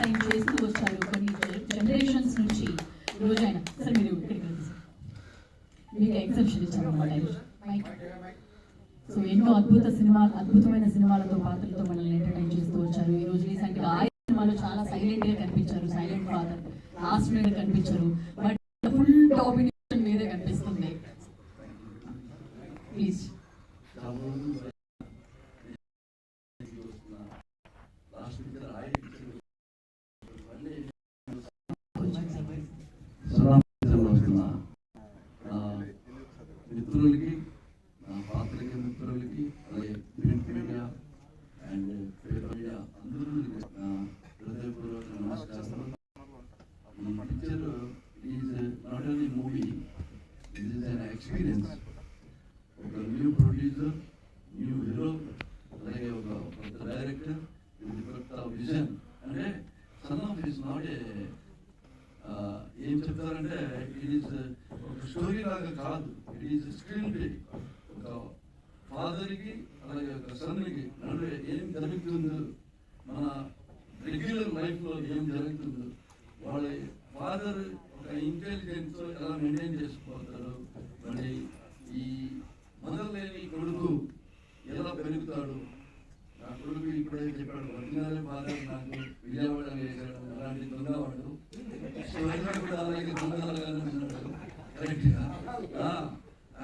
ఆయన చేస్తూ వచ్చారు కొన్ని జనరేషన్స్ నుంచి. రోజు ఆయన సార్ మీరు ఇక్కడికి రండి సార్, మీకు ఎగ్జామ్షన్ ఇచ్చారు. సో ఎన్నో అద్భుతమైన సినిమాలతో పాత్రలతో మనల్ని ఎంటర్టైన్ చేస్తూ వచ్చారు. ఈ రోజు రీసెంట్గా ఆయన సినిమాలో చాలా సైలెంట్ గా కనిపించారు, సైలెంట్ ఫాదర్, లాస్ట్ మినిట్ కనిపించారు, బట్ ఫుల్ డామినేషన్ మీదే కనిపిస్తుంది. ప్లీజ్ మిత్రులకి, పాత్రిక మిత్రులకి, అలాగే print media and paper media అందరికీ హృదయపూర్వక నమస్కారం. ఈ picture is not only movie, it is an experience. ఒక న్యూ ప్రొడ్యూసర్, న్యూ హీరో, అలాగే ఒక కొత్త డైరెక్టర్, ఇది కొత్త విజన్. అంటే son of is not a ఏం చెప్తారంటే ఇట్ ఈస్ ఒక స్టోరీ లాగా కాదు, ఇట్ ఈస్ స్క్రీన్ ప్లే. ఒక ఫాదర్కి అలాగే ఒక సన్కి నడువే ఏం జరుగుతుందో, మన రెగ్యులర్ లైఫ్లో ఏం జరుగుతుందో, వాళ్ళ ఫాదర్ ఒక ఇంటెలిజెన్స్ ఎలా మెయింటైన్ చేసుకోతారు, మరి ఈ మదర్ లేని కొడుకు ఎలా పెరుగుతాడు. నా కొడుకు ఇప్పుడే చెప్పాడు, ఒరిజినల్ ఫాదర్ నాకు విజయవాడ వేశాడు, అలాంటి దొంగవాడు. సో అయినా కూడా అలాగే దొంగలాగానే ఉన్నాడు. కరెక్ట్గా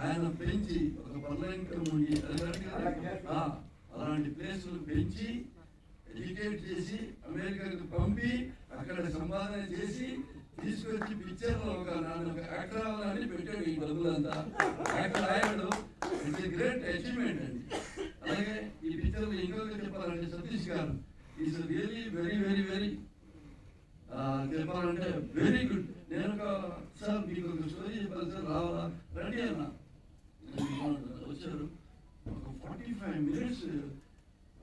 ఆయన పెంచి ఒక పర్లమెంట్ ఉండి అలాంటి ప్లేసులు పెంచి ఎడ్యుకేట్ చేసి అమెరికాకి పంపి అక్కడ సంపాదన చేసి తీసుకొచ్చి పిక్చర్లో ఒక యాక్టర్ అవ్వాలని పెట్టాడు. ఈ డబ్బులంతా యాక్టర్ అయ్యాడు. ఇట్స్ ఎ గ్రేట్ అచీవ్మెంట్ అండి. అలాగే ఈ పిక్చర్లో ఇంకొక చెప్పాలంటే సతీష్ గారు is really very very very చెప్పాలంటే వెరీ గుడ్. నేను ఒక సార్ మీకు ఒక స్టోరీ చెప్పాలి సార్, రావాలా రండి అన్న వచ్చారు. ఒక 45 minutes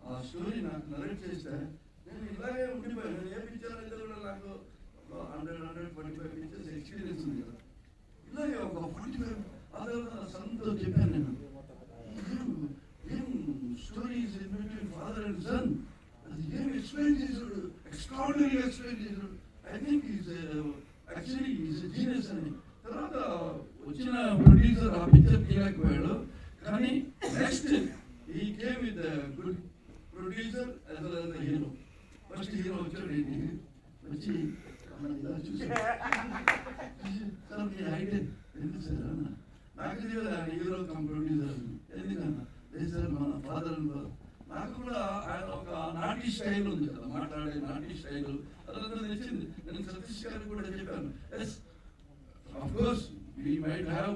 ఆ స్టోరీ నాకు నరేట్ చేస్తే నేను ఇలాగే ఉండిపోయాను. నేను ఏ పిక్చర్ అయితే కూడా నాకు 145 పిక్చర్స్ ఎక్స్పీరియన్స్ ఉంది కదా, ఇలాగే ఒక 45 ఆ తర్వాత సన్తో చెప్పాను నేను, ఏం stories between father and son, అది ఏం ఎక్స్ప్లెయిన్ చేశాడు, ఎక్స్ట్రాడినరీ ఎక్స్ప్లెయిన్ చేశాడు. I think is actually is genius అని. తర్వాత వచ్చిన ప్రొడ్యూసర్ ఆ పిక్చర్ తీయలేకపోయాడు, కానీ నెక్స్ట్ ఈ came with good producer as well as the hero. First hero వచ్చాడు, వచ్చి ఇలా చూసి సార్ మీ హైట్ ఎందుకు సార్ అన్న, నాకు తెలియదు హీరో కమ్ ప్రొడ్యూసర్ ఎందుకన్నా, లేదు సార్ మన ఫాదర్ నాకు కూడా ఆయన ఒక నాటి స్టైల్ ఉంది కదా, మాట్లాడే నాటి స్టైల్ అదంతా తెలిసింది. నేను సతీష్ గారికి కూడా చెప్పాను, yes of course we might have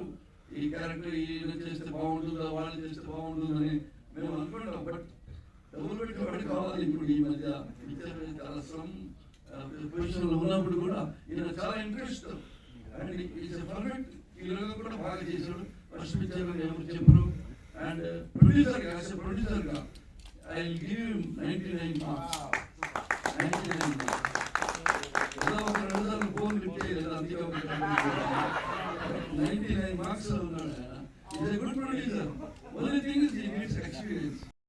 ఈ క్యారెక్టర్ ఈయన చేస్తే బాగుంటుందా, వాళ్ళు చేస్తే బాగుంటుందని మేము అనుకుంటాం. బట్ డబ్బులు పెట్టి వాడి కావాలి. ఇప్పుడు ఈ మధ్య పిక్చర్ చాలా శ్రమ్ పొజిషన్లో ఉన్నప్పుడు కూడా ఈయన చాలా ఇంట్రెస్ట్ అండ్ ఈజ్ పర్ఫెక్ట్ హీరోగా కూడా బాగా చేశాడు. ఫస్ట్ పిక్చర్ ఎవరు చెప్పరు. అండ్ ప్రొడ్యూసర్గా ప్రొడ్యూసర్గా I will give him 99 marks. 99 marks. ఏదో ఒక 2 సార్లు ఫోన్ లిఫ్ట్ చేయలేదు, అందుకే 99 మార్క్స్ ఉన్నాడు ఆయన. Is a good producer. Only thing is he needs experience.